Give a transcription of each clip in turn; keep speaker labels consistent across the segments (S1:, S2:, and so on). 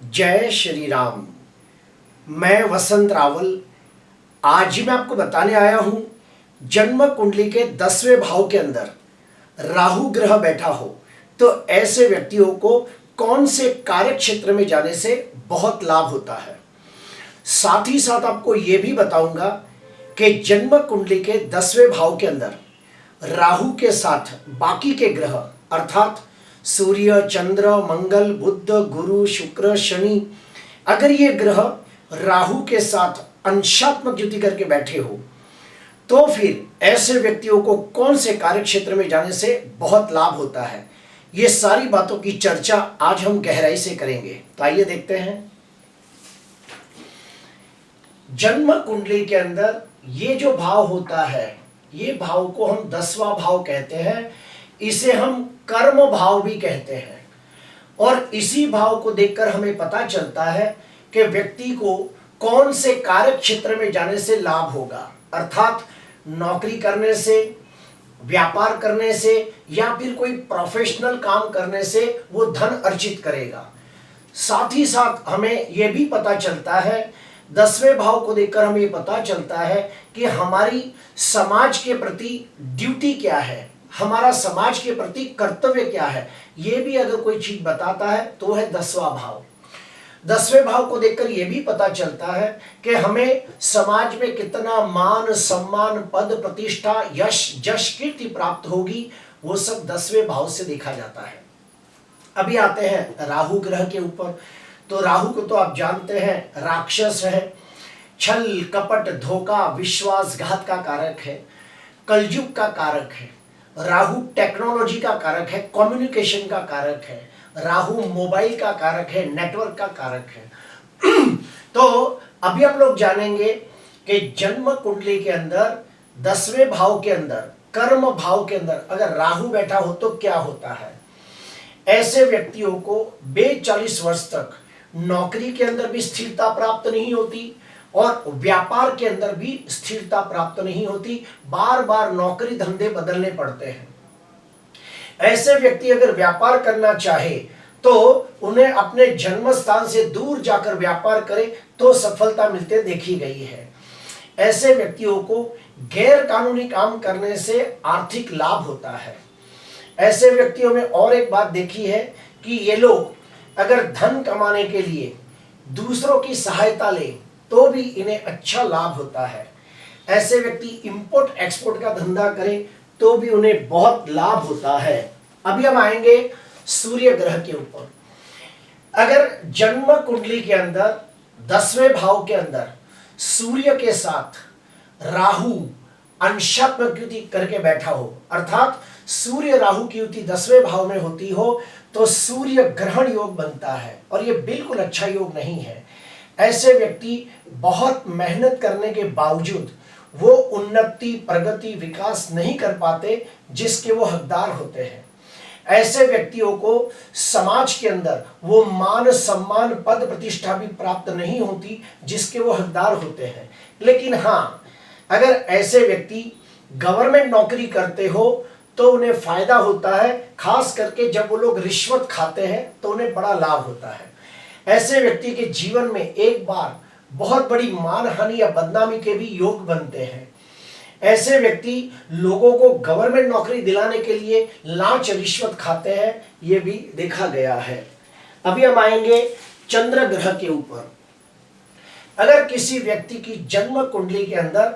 S1: जय श्री राम। मैं वसंत रावल। आज मैं आपको बताने आया हूं, जन्म कुंडली के 10वें भाव के अंदर राहु ग्रह बैठा हो तो ऐसे व्यक्तियों को कौन से कार्य क्षेत्र में जाने से बहुत लाभ होता है। साथ ही साथ आपको यह भी बताऊंगा कि जन्म कुंडली के 10वें भाव के अंदर राहु के साथ बाकी के ग्रह अर्थात सूर्य, चंद्र, मंगल, बुध, गुरु, शुक्र, शनि, अगर ये ग्रह राहु के साथ अंशात्मक युति करके बैठे हो तो फिर ऐसे व्यक्तियों को कौन से कार्य क्षेत्र में जाने से बहुत लाभ होता है। ये सारी बातों की चर्चा आज हम गहराई से करेंगे। तो आइए देखते हैं। जन्म कुंडली के अंदर ये जो भाव होता है, ये भाव को हम 10वां भाव कहते हैं। इसे हम कर्म भाव भी कहते हैं। और इसी भाव को देखकर हमें पता चलता है कि व्यक्ति को कौन से कार्य क्षेत्र में जाने से लाभ होगा, अर्थात नौकरी करने से, व्यापार करने से या फिर कोई प्रोफेशनल काम करने से वो धन अर्जित करेगा। साथ ही साथ हमें यह भी पता चलता है, 10वें भाव को देखकर हमें ये पता चलता है कि हमारी समाज के प्रति ड्यूटी क्या है, हमारा समाज के प्रति कर्तव्य क्या है। ये भी अगर कोई चीज बताता है तो है 10वां भाव। 10वें भाव को देखकर यह भी पता चलता है कि हमें समाज में कितना मान, सम्मान, पद, प्रतिष्ठा, यश, जश, कीर्ति प्राप्त होगी, वो सब 10वें भाव से देखा जाता है। अभी आते हैं राहु ग्रह के ऊपर। तो राहु को तो आप जानते हैं, राक्षस है, छल, कपट, धोखा, विश्वासघात का कारक है, कलयुग का कारक है। राहु टेक्नोलॉजी का कारक है, कम्युनिकेशन का कारक है। राहु मोबाइल का कारक है, नेटवर्क का कारक है। तो अभी हम लोग जानेंगे कि जन्म कुंडली के अंदर 10वें भाव के अंदर, कर्म भाव के अंदर अगर राहु बैठा हो तो क्या होता है। ऐसे व्यक्तियों को 42 वर्ष तक नौकरी के अंदर भी स्थिरता प्राप्त नहीं होती और व्यापार के अंदर भी स्थिरता प्राप्त नहीं होती। बार बार नौकरी धंधे बदलने पड़ते हैं। ऐसे व्यक्ति अगर व्यापार करना चाहे तो उन्हें अपने जन्म स्थान से दूर जाकर व्यापार करे तो सफलता मिलते देखी गई है। ऐसे व्यक्तियों को गैर कानूनी काम करने से आर्थिक लाभ होता है। ऐसे व्यक्तियों में और एक बात देखी है कि ये लोग अगर धन कमाने के लिए दूसरों की सहायता ले तो भी इन्हें अच्छा लाभ होता है। ऐसे व्यक्ति इंपोर्ट एक्सपोर्ट का धंधा करें तो भी उन्हें बहुत लाभ होता है। अभी हम आएंगे सूर्य ग्रह के ऊपर। अगर जन्म कुंडली के अंदर 10वें भाव के अंदर सूर्य के साथ राहु अंशात्मक युति करके बैठा हो, अर्थात सूर्य राहु की युति 10वें भाव में होती हो तो सूर्य ग्रहण योग बनता है और यह बिल्कुल अच्छा योग नहीं है। ऐसे व्यक्ति बहुत मेहनत करने के बावजूद वो उन्नति, प्रगति, विकास नहीं कर पाते जिसके वो हकदार होते हैं। ऐसे व्यक्तियों को समाज के अंदर वो मान, सम्मान, पद, प्रतिष्ठा भी प्राप्त नहीं होती जिसके वो हकदार होते हैं। लेकिन हाँ, अगर ऐसे व्यक्ति गवर्नमेंट नौकरी करते हो तो उन्हें फायदा होता है, खास करके जब वो लोग रिश्वत खाते हैं तो उन्हें बड़ा लाभ होता है। ऐसे व्यक्ति के जीवन में एक बार बहुत बड़ी मानहानि या बदनामी के भी योग बनते हैं। ऐसे व्यक्ति लोगों को गवर्नमेंट नौकरी दिलाने के लिए लांच, रिश्वत खाते हैं, ये भी देखा गया है। अभी हम आएंगे चंद्र ग्रह के ऊपर। अगर किसी व्यक्ति की जन्म कुंडली के अंदर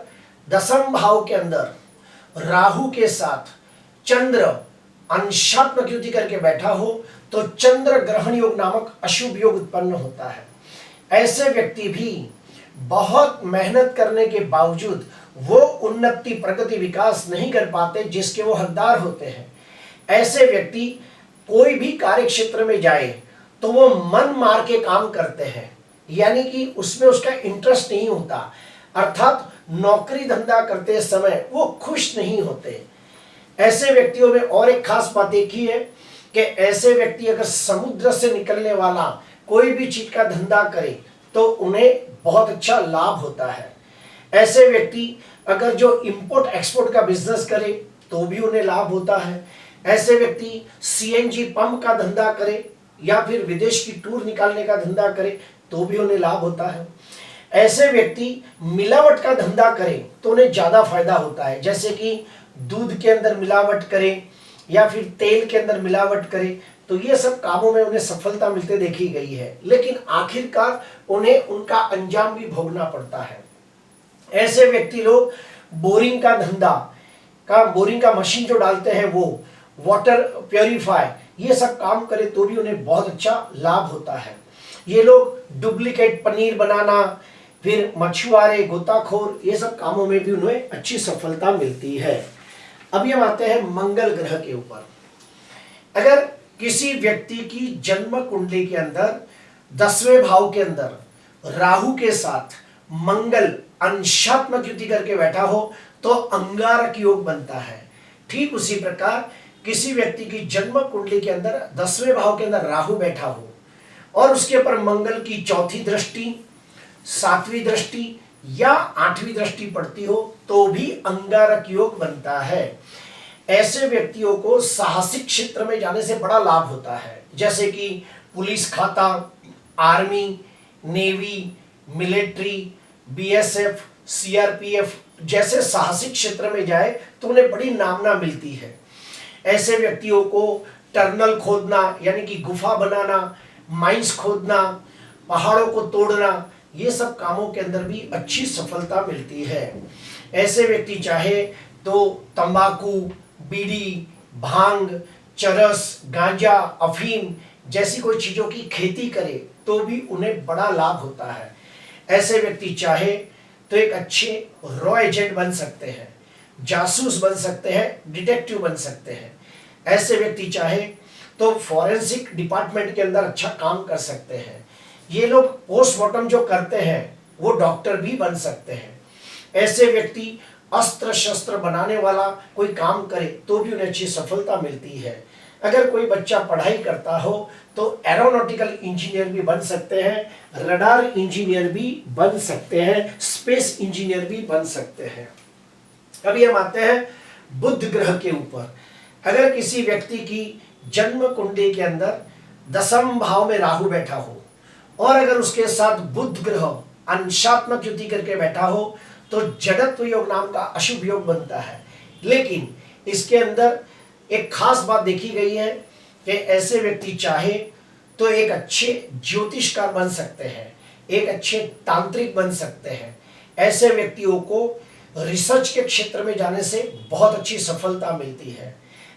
S1: 10वें भाव के अंदर राहु के साथ चंद्र अंशात्मक युति करके बैठा हो तो चंद्र ग्रहण योग नामक अशुभ योग उत्पन्न होता है। ऐसे व्यक्ति भी बहुत मेहनत करने के बावजूद वो उन्नति, प्रगति, विकास नहीं कर पाते जिसके वो हकदार होते हैं। ऐसे व्यक्ति कोई भी कार्य क्षेत्र में जाए तो वो मन मार के काम करते हैं, यानी कि उसमें उसका इंटरेस्ट नहीं होता, अर्थात नौकरी धंधा करते समय वो खुश नहीं होते। ऐसे व्यक्तियों में और एक खास बात देखी है कि ऐसे व्यक्ति अगर समुद्र से निकलने वाला कोई भी चीज का धंधा करे तो उन्हें बहुत अच्छा लाभ होता है। ऐसे व्यक्ति अगर जो इंपोर्ट एक्सपोर्ट का बिजनेस करे तो भी उन्हें लाभ होता है। ऐसे व्यक्ति सीएनजी पंप का धंधा करे या फिर विदेश की टूर निकालने का धंधा करें तो भी उन्हें लाभ होता है। ऐसे व्यक्ति मिलावट का धंधा करें तो उन्हें ज्यादा फायदा होता है, जैसे कि दूध के अंदर मिलावट करें या फिर तेल के अंदर मिलावट करें, तो ये सब कामों में उन्हें सफलता मिलते देखी गई है, लेकिन आखिरकार उन्हें उनका अंजाम भी भोगना पड़ता है। ऐसे व्यक्ति लोग बोरिंग का मशीन जो डालते हैं, वो वाटर प्योरीफाई, ये सब काम करे तो भी उन्हें बहुत अच्छा लाभ होता है। ये लोग डुप्लीकेट पनीर बनाना, फिर मछुआरे, गोताखोर, ये सब कामों में भी उन्हें अच्छी सफलता मिलती है। अभी हम आते हैं मंगल ग्रह के ऊपर। अगर किसी व्यक्ति की जन्म कुंडली के अंदर 10वें भाव के अंदर राहु के साथ मंगल अंशात्मक युति करके बैठा हो तो अंगारक योग बनता है। ठीक उसी प्रकार किसी व्यक्ति की जन्म कुंडली के अंदर 10वें भाव के अंदर राहु बैठा हो और उसके ऊपर मंगल की चौथी दृष्टि, 7वीं दृष्टि या 8वीं दृष्टि पड़ती हो तो भी अंगारक योग बनता है। ऐसे व्यक्तियों को साहसिक क्षेत्र में जाने से बड़ा लाभ होता है, जैसे कि पुलिस खाता, army, navy, military, BSF, CRPF जैसे साहसिक क्षेत्र में जाए तो उन्हें बड़ी नामना मिलती है। ऐसे व्यक्तियों को टनल खोदना यानी कि गुफा बनाना, माइंस खोदना, पहाड़ों को तोड़ना, ये सब कामों के अंदर भी अच्छी सफलता मिलती है। ऐसे व्यक्ति चाहे तो तंबाकू, बीड़ी, भांग, चरस, गांजा, अफीम जैसी कोई चीजों की खेती करे तो भी उन्हें बड़ा लाभ होता है। ऐसे व्यक्ति चाहे तो एक अच्छे रॉ एजेंट बन सकते हैं, जासूस बन सकते हैं, डिटेक्टिव बन सकते हैं। ऐसे व्यक्ति चाहे तो फॉरेंसिक डिपार्टमेंट के अंदर अच्छा काम कर सकते हैं। ये लोग पोस्टमार्टम जो करते हैं वो डॉक्टर भी बन सकते हैं। ऐसे व्यक्ति अस्त्र शस्त्र बनाने वाला कोई काम करे तो भी उन्हें अच्छी सफलता मिलती है। अगर कोई बच्चा पढ़ाई करता हो तो एरोनॉटिकल इंजीनियर भी बन सकते हैं, रडार इंजीनियर भी बन सकते हैं, स्पेस इंजीनियर भी बन सकते हैं। अभी हम आते हैं बुध ग्रह के ऊपर। अगर किसी व्यक्ति की जन्म कुंडली के अंदर 10वें भाव में राहु बैठा हो और अगर उसके साथ बुध ग्रह अंशात्मक युति करके बैठा हो तो जड़त्व योग नाम का अशुभ योग बनता है। लेकिन इसके अंदर एक खास बात देखी गई है कि ऐसे व्यक्ति चाहे तो एक अच्छे ज्योतिषकार बन सकते हैं, एक अच्छे तांत्रिक बन सकते हैं। ऐसे व्यक्तियों को रिसर्च के क्षेत्र में जाने से बहुत अच्छी सफलता मिलती है।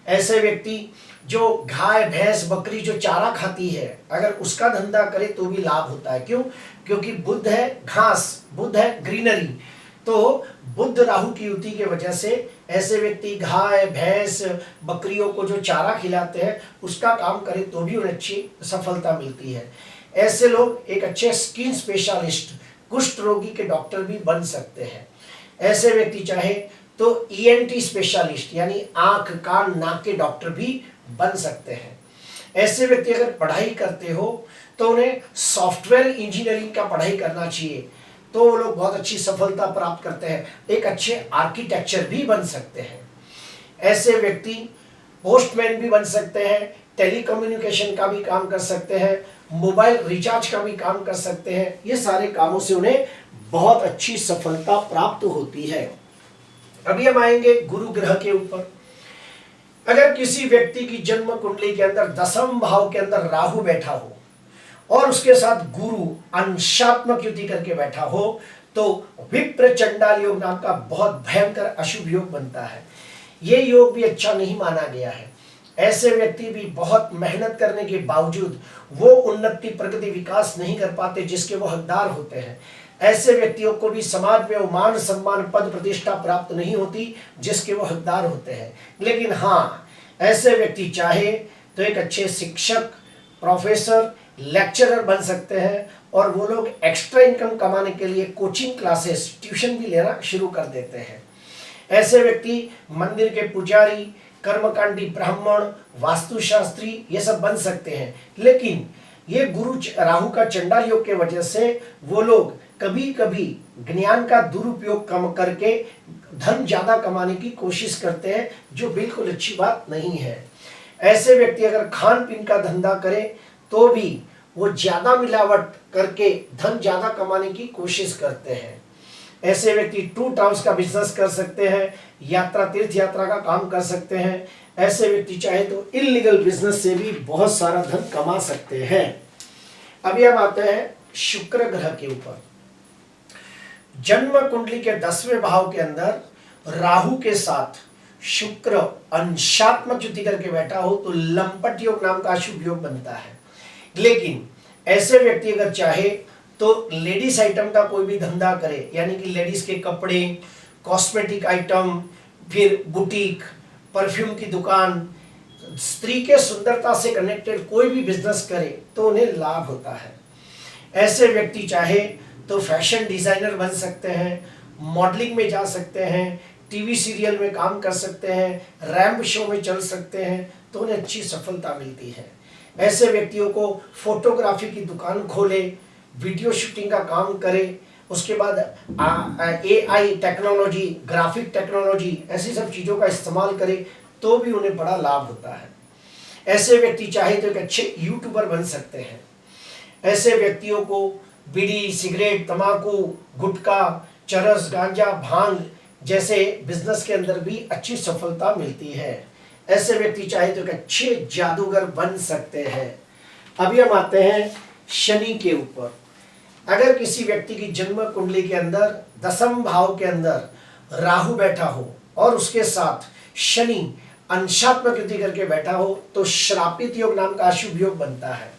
S1: ऐसे व्यक्ति जो गाय, भैंस, बकरी जो चारा खाती है अगर उसका धंधा करे तो भी लाभ होता है। क्यों? क्योंकि बुध है घास, बुध है ग्रीनरी, तो बुध राहु की युति की वजह से ऐसे व्यक्ति गाय, भैंस, बकरियों को जो चारा खिलाते हैं उसका काम करे तो भी उन्हें अच्छी सफलता मिलती है। ऐसे लोग एक अच्छे स्किन स्पेशलिस्ट, कुष्ठ रोगी के डॉक्टर भी बन सकते हैं। ऐसे व्यक्ति चाहे तो ईएनटी स्पेशलिस्ट यानी आंख, कान, नाक के डॉक्टर भी बन सकते हैं। ऐसे व्यक्ति अगर पढ़ाई करते हो तो उन्हें सॉफ्टवेयर इंजीनियरिंग का पढ़ाई करना चाहिए, तो वो लोग बहुत अच्छी सफलता प्राप्त करते हैं। एक अच्छे आर्किटेक्चर भी बन सकते हैं। ऐसे व्यक्ति पोस्टमैन भी बन सकते हैं, टेलीकम्युनिकेशन का भी काम कर सकते हैं, मोबाइल रिचार्ज का भी काम कर सकते हैं। ये सारे कामों से उन्हें बहुत अच्छी सफलता प्राप्त होती है। अभी हम आएंगे गुरु ग्रह के ऊपर। अगर किसी व्यक्ति की जन्म कुंडली के अंदर 10वें भाव के अंदर राहु बैठा हो और उसके साथ गुरु अंशात्मक युति करके बैठा हो तो विप्र चंडाल योग नाम का बहुत भयंकर अशुभ योग बनता है। ये योग भी अच्छा नहीं माना गया है। ऐसे व्यक्ति भी बहुत मेहनत करने के बावजूद वो उन्नति, प्रगति, विकास नहीं कर पाते जिसके वो हकदार होते हैं। ऐसे व्यक्तियों को भी समाज में मान, सम्मान, पद, प्रतिष्ठा प्राप्त नहीं होती जिसके वो हकदार होते हैं। लेकिन हाँ, ऐसे व्यक्ति चाहे तो एक अच्छे शिक्षक, प्रोफेसर, लेक्चरर बन सकते हैं और वो लोग एक्स्ट्रा इनकम कमाने के लिए कोचिंग क्लासेस, ट्यूशन भी लेना शुरू कर देते हैं। ऐसे व्यक्ति मंदिर के पुजारी, कर्मकांडी ब्राह्मण, वास्तुशास्त्री ये सब बन सकते हैं। लेकिन ये गुरु राहु का चंडाल योग के वजह से वो लोग कभी कभी ज्ञान का दुरुपयोग कम करके धन ज्यादा कमाने की कोशिश करते हैं, जो बिल्कुल अच्छी बात नहीं है। ऐसे व्यक्ति अगर खान पीन का धंधा करें तो भी वो ज्यादा मिलावट करके धन ज्यादा कमाने की कोशिश करते हैं। ऐसे व्यक्ति टूर ट्रैवल्स का बिजनेस कर सकते हैं, यात्रा तीर्थ यात्रा का काम कर सकते हैं। ऐसे व्यक्ति चाहे तो इलीगल बिजनेस से भी बहुत सारा धन कमा सकते हैं। अभी हम आते हैं शुक्र ग्रह के ऊपर। जन्म कुंडली के 10वें भाव के अंदर राहु के साथ शुक्र अंशात्मक युति करके बैठा हो तो लंपट योग नाम का अशुभ योग बनता है। लेकिन ऐसे व्यक्ति अगर चाहे तो लेडीज आइटम का कोई भी धंधा करे, यानी कि लेडीज के कपड़े, कॉस्मेटिक आइटम, फिर बुटीक, परफ्यूम की दुकान, स्त्री के सुंदरता से कनेक्टेड कोई भी बिजनेस करे तो उन्हें लाभ होता है। ऐसे व्यक्ति चाहे तो फैशन डिजाइनर बन सकते हैं, मॉडलिंग में जा सकते हैं, टीवी सीरियल में काम कर सकते हैं, रैंप शो में चल सकते हैं, तो उन्हें अच्छी सफलता मिलती है। ऐसे व्यक्तियों को फोटोग्राफी की दुकान खोले, वीडियो शूटिंग का काम करे, उसके बाद AI टेक्नोलॉजी, ग्राफिक टेक्नोलॉजी, ऐसी सब चीज़ों का इस्तेमाल करे तो भी उन्हें बड़ा लाभ होता है। ऐसे व्यक्ति चाहे तो एक अच्छे यूट्यूबर बन सकते हैं। ऐसे व्यक्तियों को बीड़ी, सिगरेट, तंबाकू, गुटखा, चरस, गांजा, भांग जैसे बिजनेस के अंदर भी अच्छी सफलता मिलती है। ऐसे व्यक्ति चाहे तो एक अच्छे जादूगर बन सकते हैं। अभी हम आते हैं शनि के ऊपर। अगर किसी व्यक्ति की जन्म कुंडली के अंदर 10वें भाव के अंदर राहु बैठा हो और उसके साथ शनि अंशात्मक युति करके बैठा हो तो श्रापित योग नाम का अशुभ योग बनता है।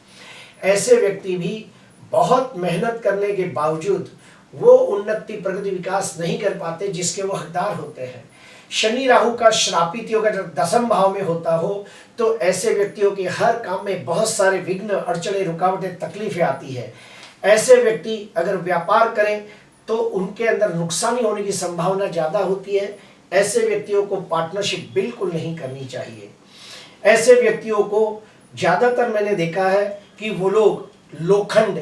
S1: ऐसे व्यक्ति भी बहुत मेहनत करने के बावजूद वो उन्नति, प्रगति, विकास नहीं कर पाते जिसके वो हकदार होते हैं। शनि राहु का श्रापित योग अगर 10वें भाव में होता हो तो ऐसे व्यक्तियों के हर काम में बहुत सारे विघ्न, अड़चने, रुकावटें, तकलीफें आती है। ऐसे व्यक्ति अगर व्यापार करें तो उनके अंदर नुकसानी होने की संभावना ज़्यादा होती है। ऐसे व्यक्तियों को पार्टनरशिप बिल्कुल नहीं करनी चाहिए। ऐसे व्यक्तियों को ज़्यादातर मैंने देखा है कि वो लोग लोखंड,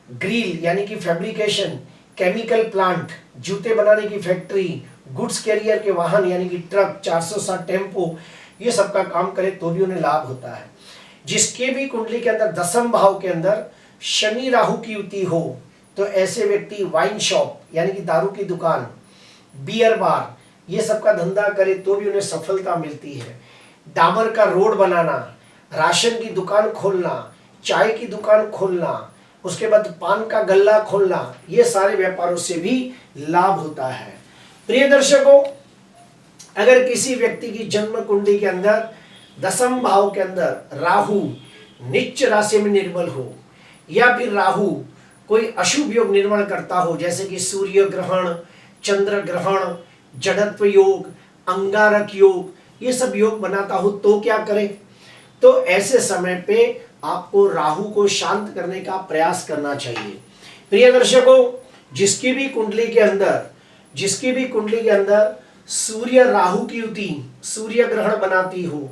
S1: ग्रिल यानी कि फैब्रिकेशन, केमिकल प्लांट, जूते बनाने की फैक्ट्री, गुड्स कैरियर के वाहन यानी कि ट्रक, 460 टेम्पो, ये सब का काम करे तो भी उन्हें लाभ होता है। जिसके भी कुंडली के अंदर 10वें भाव के अंदर शनि राहु की युति हो तो ऐसे व्यक्ति वाइन शॉप यानी कि दारू की दुकान, बियर बार, ये सब का धंधा करे तो भी उन्हें सफलता मिलती है। डामर का रोड बनाना, राशन की दुकान खोलना, चाय की दुकान खोलना, उसके बाद पान का गल्ला खोलना, ये सारे व्यापारों से भी लाभ होता है। प्रिय दर्शकों, अगर किसी व्यक्ति की जन्म कुंडली के अंदर 10वें भाव के अंदर राहु नीच राशि में निर्बल हो या फिर राहु कोई अशुभ योग निर्माण करता हो, जैसे कि सूर्य ग्रहण, चंद्र ग्रहण, जड़त्व योग, अंगारक योग, ये सब योग बनाता हो तो क्या करें? तो ऐसे समय पे आपको राहु को शांत करने का प्रयास करना चाहिए। प्रिय दर्शकों, जिसकी भी कुंडली के अंदर सूर्य राहु की युति सूर्य ग्रहण बनाती हो,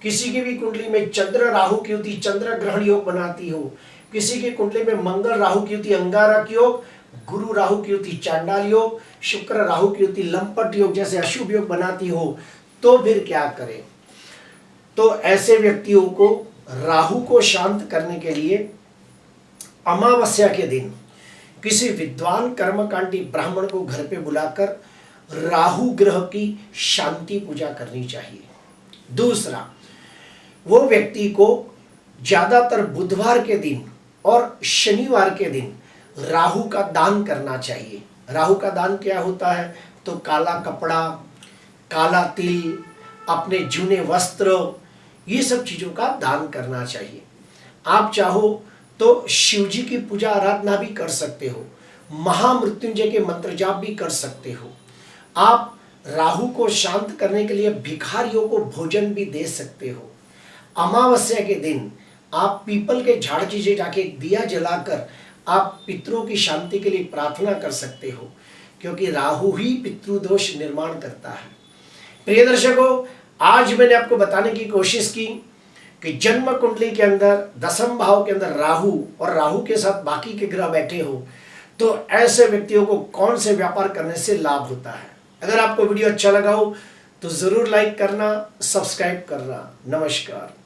S1: किसी की भी कुंडली में चंद्र राहु की युति चंद्र ग्रहण योग बनाती हो, किसी की कुंडली में मंगल राहु की युति अंगारक योग, गुरु राहु की युति चांडाल योग, शुक्र राहु की युति लंपट योग जैसे अशुभ योग बनाती हो तो फिर क्या करें? तो ऐसे व्यक्तियों को राहु को शांत करने के लिए अमावस्या के दिन किसी विद्वान कर्मकांडी ब्राह्मण को घर पे बुलाकर राहु ग्रह की शांति पूजा करनी चाहिए। दूसरा, वो व्यक्ति को ज्यादातर बुधवार के दिन और शनिवार के दिन राहु का दान करना चाहिए। राहु का दान क्या होता है? तो काला कपड़ा, काला तिल, अपने जूने वस्त्र, ये सब चीजों का दान करना चाहिए। आप चाहो तो शिव जी की पूजा आराधना भी कर सकते हो, महामृत्युंजय के मंत्र जाप भी कर सकते हो। आप राहु को शांत करने के लिए भिखारियों को भोजन भी दे सकते हो। अमावस्या के दिन आप पीपल के झाड़ नीचे जाके दिया जलाकर आप पितरों की शांति के लिए प्रार्थना कर सकते हो, क्योंकि राहु ही पितृदोष निर्माण करता है। प्रिय दर्शकों, आज मैंने आपको बताने की कोशिश की कि जन्म कुंडली के अंदर 10वें भाव के अंदर राहु और राहु के साथ बाकी के ग्रह बैठे हो तो ऐसे व्यक्तियों को कौन से व्यापार करने से लाभ होता है। अगर आपको वीडियो अच्छा लगा हो तो जरूर लाइक करना, सब्सक्राइब करना। नमस्कार।